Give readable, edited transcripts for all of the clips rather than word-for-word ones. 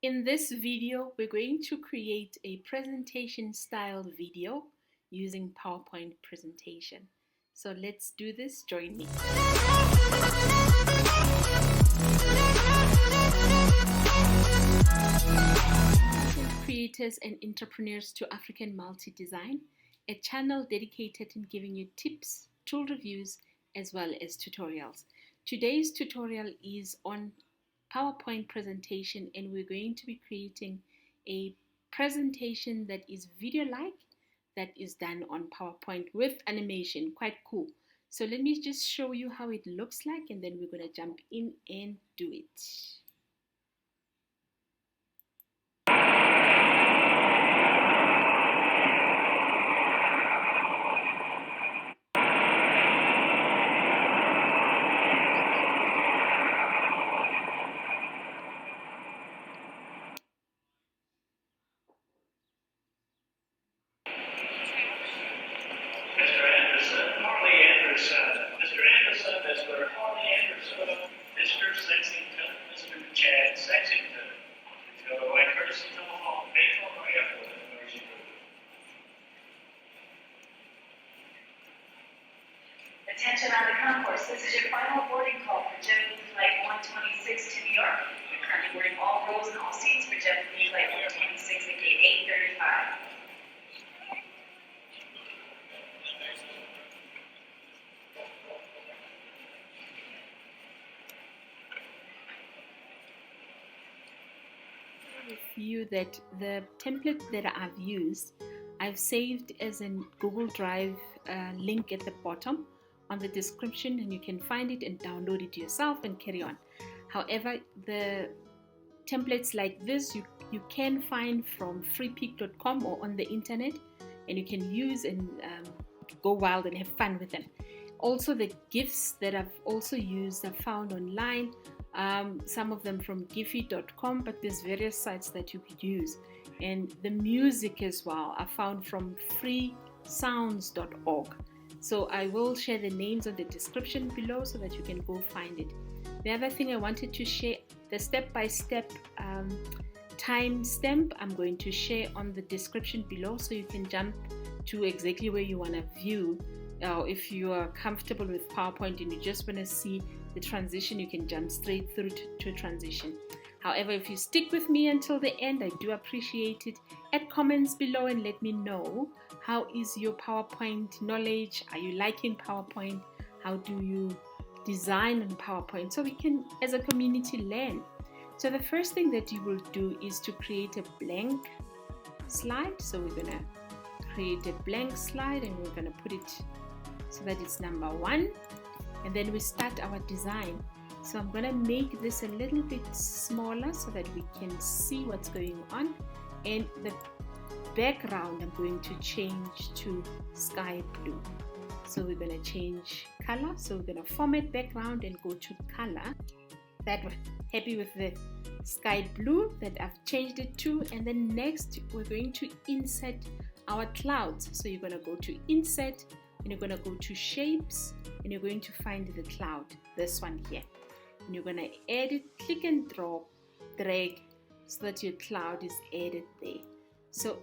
In this video, we're going to create a presentation style video using PowerPoint presentation. So let's do this, join me. Creators and entrepreneurs to African Multi-Design, a channel dedicated in giving you tips, tool reviews, as well as tutorials. Today's tutorial is on PowerPoint presentation, and we're going to be creating a presentation that is video-like, that is done on PowerPoint with animation. Quite cool. So let me just show you how it looks like, and then we're going to jump in and do it. Mr. Anderson, Mr. Harley Anderson, Mr. Sexington, Mr. Chad Sexington. So I courtesy to the hall, baseball or airport, Attention on the concourse. This is your final boarding call for JetBlue Flight 126 to New York. We're currently boarding all rows and all seats for JetBlue Flight 126 at gate 835. You that the template that I've used, I've saved as a Google Drive link at the bottom on the description, and you can find it and download it yourself and carry on. However, the templates like this you can find from freepik.com or on the internet, and you can use and go wild and have fun with them. Also, the GIFs that I've also used are found online. Some of them from giphy.com, but there's various sites that you could use. And the music as well are found from freesounds.org. So I will share the names on the description below so that you can go find it. The other thing I wanted to share, the step-by-step timestamp I'm going to share on the description below, so you can jump to exactly where you want to view. If you are comfortable with PowerPoint and you just want to see the transition, you can jump straight through to transition. However, if you stick with me until the end, I do appreciate it. Add comments below and let me know, how is your PowerPoint knowledge? Are you liking PowerPoint? How do you design on PowerPoint? So we can, as a community, learn. So the first thing that you will do is to create a blank slide. So we're going to create a blank slide and we're going to put it so that it's number 1, and then we start our design. So I'm going to make this a little bit smaller so that we can see what's going on, and the background I'm going to change to sky blue. So we're going to change color, so we're going to format background and go to color. That we're happy with the sky blue that I've changed it to, and then next we're going to insert our clouds. So you're going to go to insert, and you're going to go to shapes, and you're going to find the cloud, this one here, and you're going to add it, click and drag so that your cloud is added there. So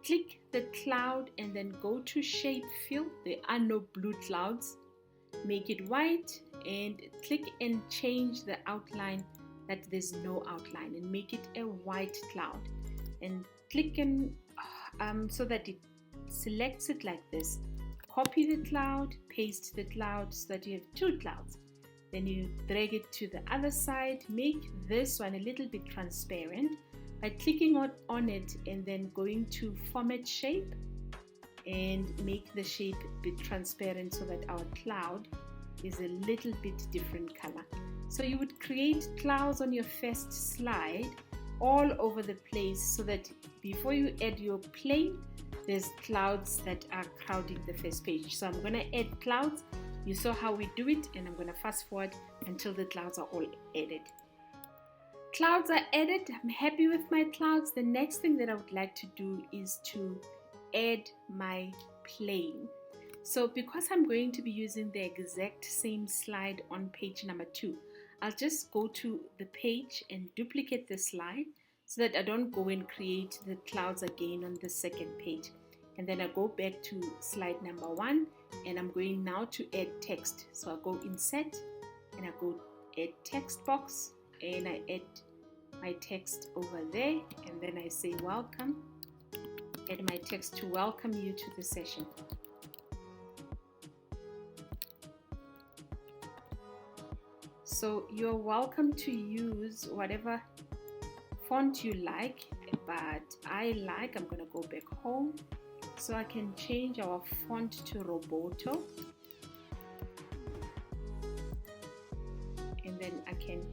click the cloud and then go to shape fill. There are no blue clouds. Make it white and click and change the outline that there's no outline, and make it a white cloud, and click and so that it selects it like this. Copy the cloud, paste the cloud so that you have 2 clouds. Then you drag it to the other side. Make this one a little bit transparent by clicking on it and then going to format shape and make the shape a bit transparent so that our cloud is a little bit different color. So you would create clouds on your first slide all over the place, so that before you add your plane, there's clouds that are crowding the first page. So I'm going to add clouds. You saw how we do it, and I'm going to fast forward until the clouds are all added. Clouds are added. I'm happy with my clouds. The next thing that I would like to do is to add my plane. So because I'm going to be using the exact same slide on page number 2, I'll just go to the page and duplicate the slide. so that I don't go and create the clouds again on the second page. And then I go back to slide number 1, and I'm going now to add text. So I go insert and I go add text box, and I add my text over there, and then I say welcome, add my text to welcome you to the session. So you're welcome to use whatever font you like, but I'm going to go back home, so I can change our font to Roboto, and then I can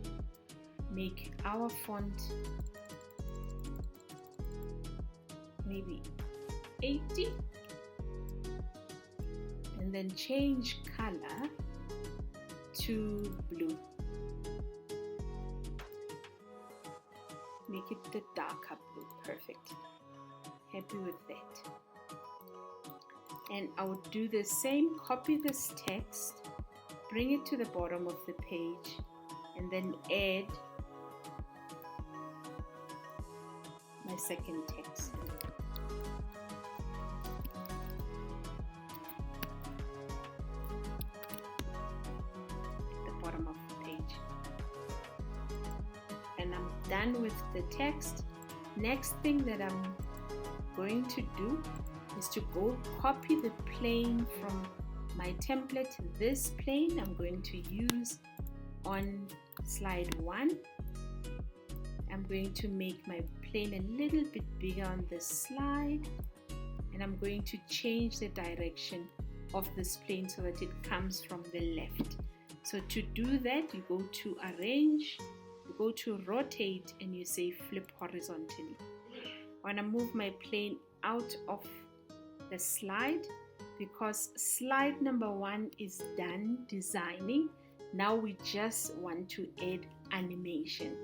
make our font maybe 80, and then change color to blue. Make it the darker blue. Perfect. Happy with that. And I would do the same, copy this text, bring it to the bottom of the page, and then add my second text. At the bottom of the page. And I'm done with the text. Next thing that I'm going to do is to go copy the plane from my template. This plane I'm going to use on slide 1. I'm going to make my plane a little bit bigger on this slide, and I'm going to change the direction of this plane so that it comes from the left. So to do that, you go to arrange, you go to rotate, and you say flip horizontally. I want to move my plane out of the slide because slide number 1 is done designing. Now we just want to add animation.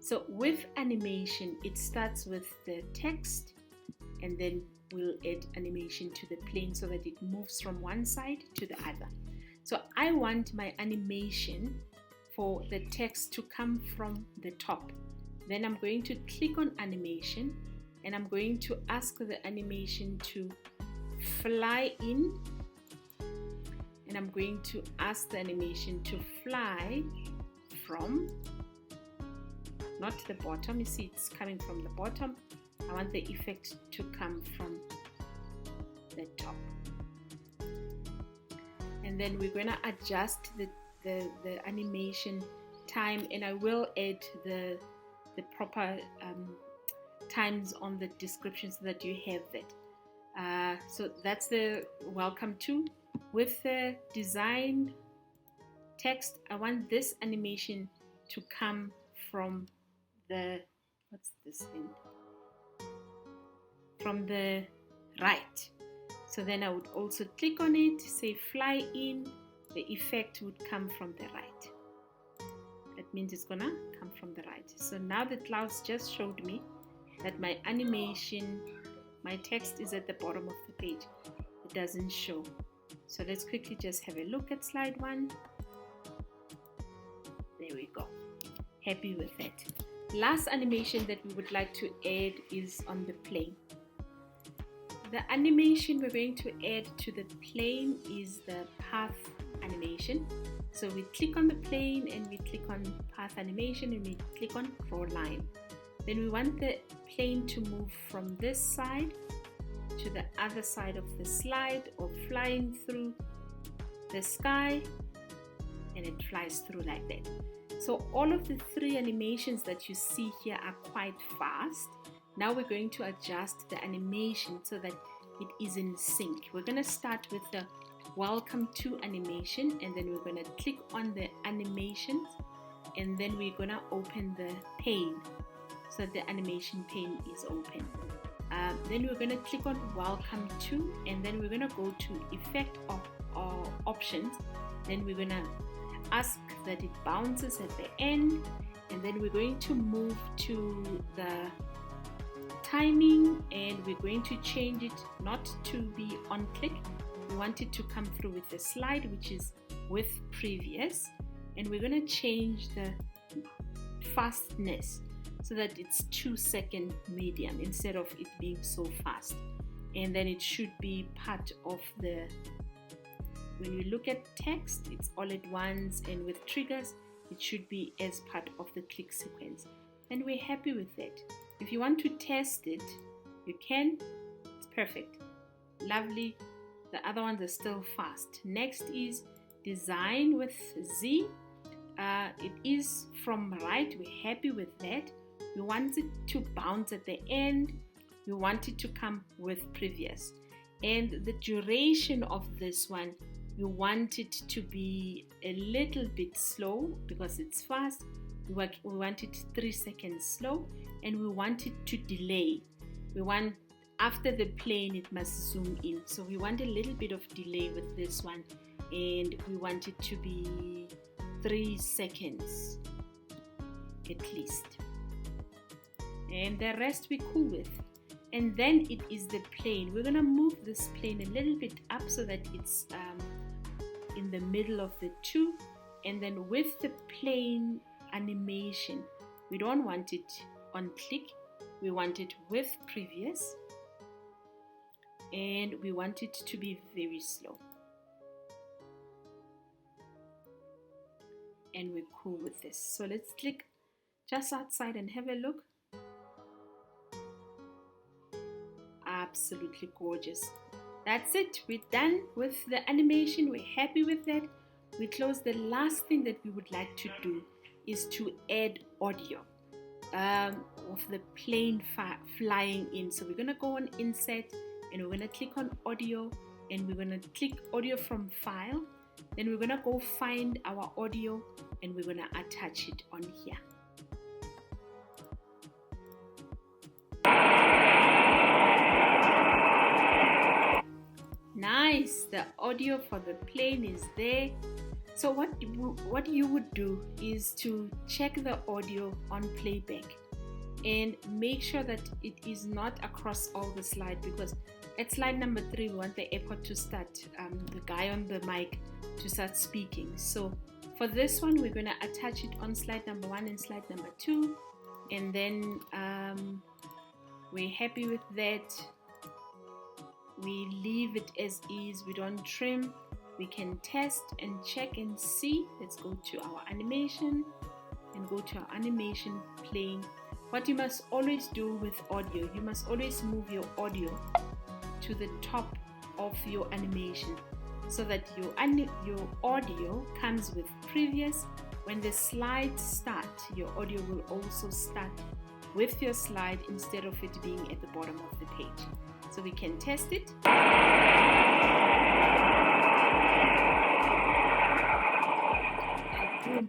So with animation, it starts with the text, and then we'll add animation to the plane so that it moves from one side to the other. So I want my animation for the text to come from the top. Then I'm going to click on animation, and I'm going to ask the animation to fly in, and I'm going to ask the animation to fly from, not the bottom. You see it's coming from the bottom. I want the effect to come from the top. And then we're going to adjust the animation time, and I will add the proper times on the description so that you have that. So that's the welcome to. With the design text, I want this animation to come from the, what's this thing? From the right. So then I would also click on it, say fly in, the effect would come from the right. That means it's gonna come from the right. So now the clouds just showed me that my animation, my text is at the bottom of the page. It doesn't show. So let's quickly just have a look at slide 1. There we go. Happy with that. Last animation that we would like to add is on the plane. The animation we're going to add to the plane is the path animation. So we click on the plane, and we click on path animation, and we click on draw line. Then we want the plane to move from this side to the other side of the slide, or flying through the sky, and it flies through like that. So all of the 3 animations that you see here are quite fast. Now we're going to adjust the animation so that it is in sync. We're going to start with the welcome to animation, and then we're going to click on the animations, and then we're going to open the pane so the animation pane is open. Then we're going to click on welcome to, and then we're going to go to effect options. Then we're going to ask that it bounces at the end, and then we're going to move to the timing, and we're going to change it not to be on click. We want it to come through with the slide, which is with previous, and we're going to change the fastness. so that it's 2-second medium instead of it being so fast. And then it should be part of the, when you look at text, it's all at once, and with triggers, it should be as part of the click sequence. And we're happy with that. If you want to test it, you can. It's perfect. Lovely. The other ones are still fast. Next is design with Z. It is from right. We're happy with that. We want it to bounce at the end. We want it to come with previous. And the duration of this one, we want it to be a little bit slow because it's fast. We want it 3 seconds slow, and we want it to delay. We want, after the plane, it must zoom in. So we want a little bit of delay with this one, and we want it to be 3 seconds at least. And the rest we're cool with. And then it is the plane. We're gonna move this plane a little bit up so that it's in the middle of the two. And then with the plane animation, we don't want it on click. We want it with previous. And we want it to be very slow. And we're cool with this. So let's click just outside and have a look. Absolutely gorgeous. That's it. We're done with the animation. We're happy with that. We close. The last thing that we would like to do is to add audio of the plane flying in. So we're going to go on insert, and we're going to click on audio, and we're going to click audio from file. Then we're going to go find our audio, and we're going to attach it on here. Nice, the audio for the plane is there. So what you would do is to check the audio on playback and make sure that it is not across all the slide, because at slide number 3 we want the airport to start, the guy on the mic to start speaking. So for this one we're going to attach it on slide number 1 and slide number 2, and then we're happy with that. We leave it as is, we don't trim. We can test and check and see. Let's go to our animation and go to our animation playing. What you must always do with audio, you must always move your audio to the top of your animation so that your audio comes with previous. When the slides start, your audio will also start with your slide instead of it being at the bottom of the page. So we can test it. And boom.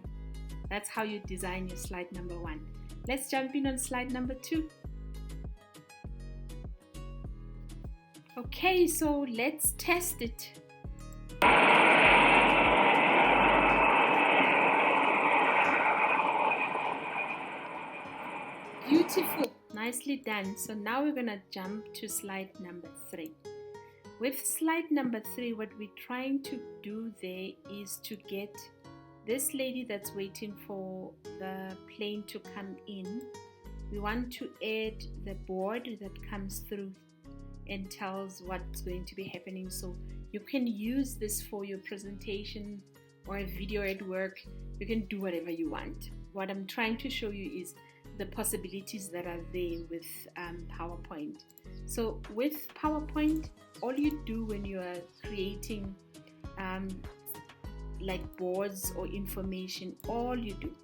That's how you design your slide number 1. Let's jump in on slide number 2. Okay, so let's test it. Beautiful. Nicely done. So now we're going to jump to slide number 3. With slide number 3, what we're trying to do there is to get this lady that's waiting for the plane to come in. We want to add the board that comes through and tells what's going to be happening. So you can use this for your presentation or a video at work. You can do whatever you want. What I'm trying to show you is the possibilities that are there with PowerPoint. So with PowerPoint, all you do when you are creating like boards or information, all you do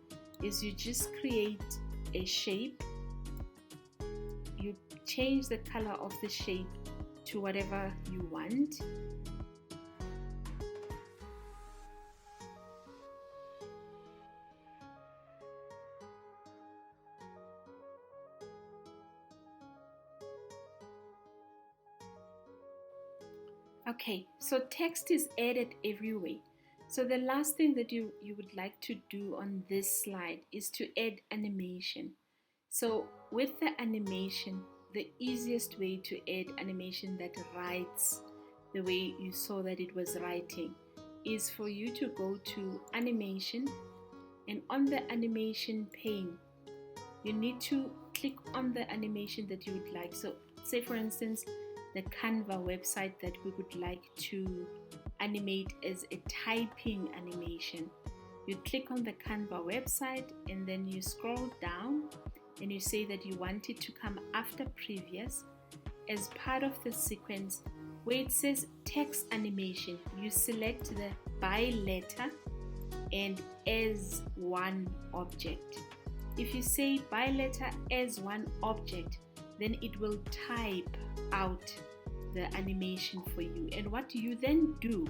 is you just create a shape. You change the color of the shape to whatever you want. Okay, so text is added everywhere. So the last thing that you would like to do on this slide is to add animation. So with the animation, the easiest way to add animation that writes the way you saw that it was writing is for you to go to animation, and on the animation pane, you need to click on the animation that you would like. So say for instance the Canva website that we would like to animate as a typing animation. You click on the Canva website and then you scroll down and you say that you want it to come after previous. As part of the sequence where it says text animation, you select the by letter and as one object. If you say by letter as one object, then it will type out the animation for you. And what you then do,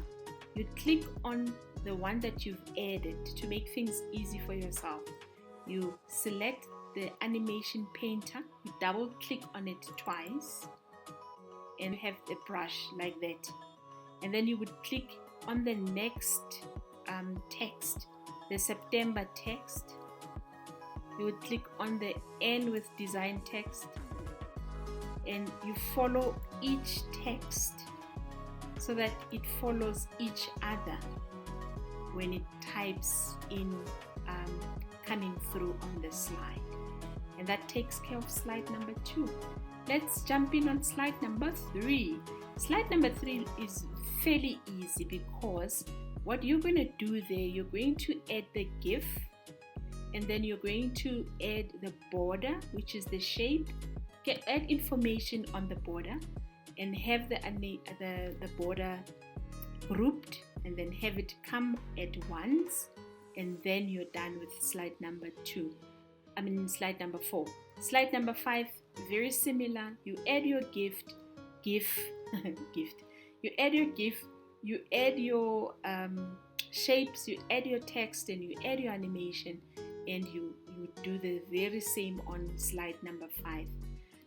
you click on the one that you've added to make things easy for yourself. You select the animation painter, you double click on it twice and have a brush like that. And then you would click on the next text, the September text. You would click on the N with design text and you follow each text so that it follows each other when it types in coming through on the slide. And that takes care of slide number 2. Let's jump in on slide number 3. Slide number 3 is fairly easy because what you're going to do there, you're going to add the GIF and then you're going to add the border, which is the shape. Add information on the border and have the border grouped and then have it come at once, and then you're done with slide number 4. Slide number 5, very similar. You add your you add your GIF, you add your shapes, you add your text, and you add your animation, and you do the very same on slide number 5.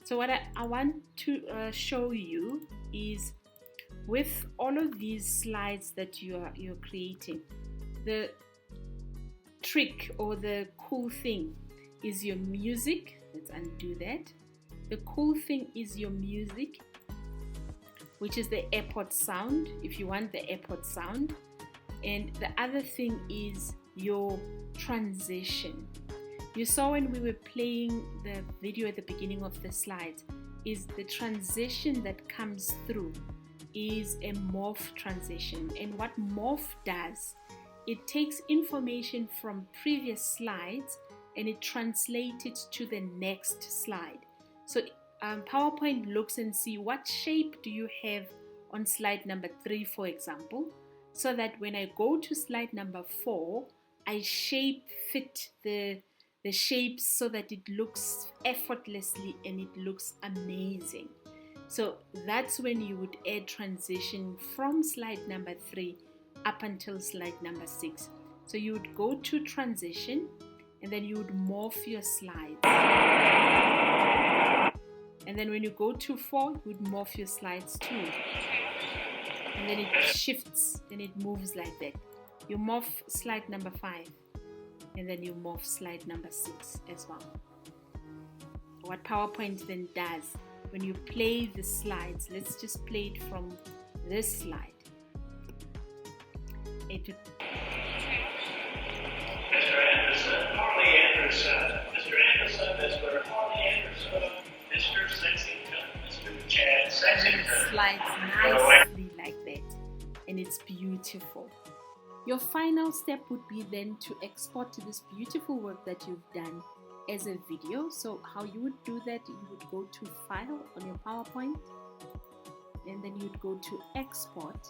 So what I want to show you is with all of these slides that you're creating, the trick or the cool thing is your music. Let's undo that. The cool thing is your music, which is the airport sound, if you want the airport sound. And the other thing is your transition. You saw when we were playing the video at the beginning of the slides, is the transition that comes through is a morph transition. And what morph does, it takes information from previous slides and it translates it to the next slide. So PowerPoint looks and see what shape do you have on slide number 3, for example, so that when I go to slide number 4, I shape fit the shapes so that it looks effortlessly and it looks amazing. So that's when you would add transition from slide number 3 up until slide number 6. So you would go to transition and then you would morph your slides. And then when you go to 4, you would morph your slides too. And then it shifts and it moves like that. You morph slide number 5. And then you morph slide number 6 as well. What PowerPoint then does, when you play the slides, let's just play it from this slide. Mr. Anderson, Harley Anderson, Mr. Anderson, Mr. Harley Anderson, Mr. Sexington, Mr. Chad Sexington. Slides nicely like that, and it's beautiful. Your final step would be then to export this beautiful work that you've done as a video. So how you would do that, you would go to File on your PowerPoint, and then you'd go to Export,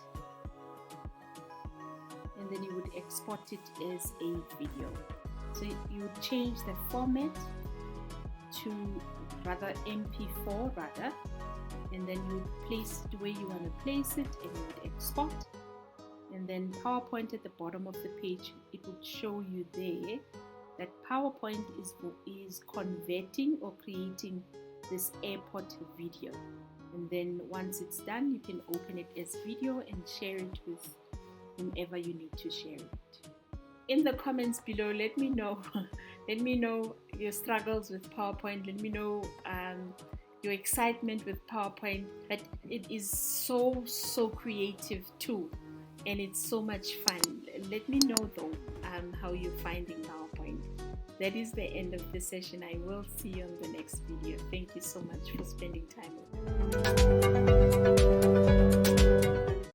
and then you would export it as a video. So you would change the format to rather MP4 rather, and then you would place it where you want to place it, and you would export. And then PowerPoint at the bottom of the page, it would show you there that PowerPoint is converting or creating this airport video. And then once it's done, you can open it as video and share it with whomever you need to share it. In the comments below, let me know your struggles with PowerPoint. Let me know your excitement with PowerPoint. But it is so creative too, and it's so much fun. Let me know though how you're finding PowerPoint. that is the end of the session. I will see you on the next video. Thank you so much for spending time with me.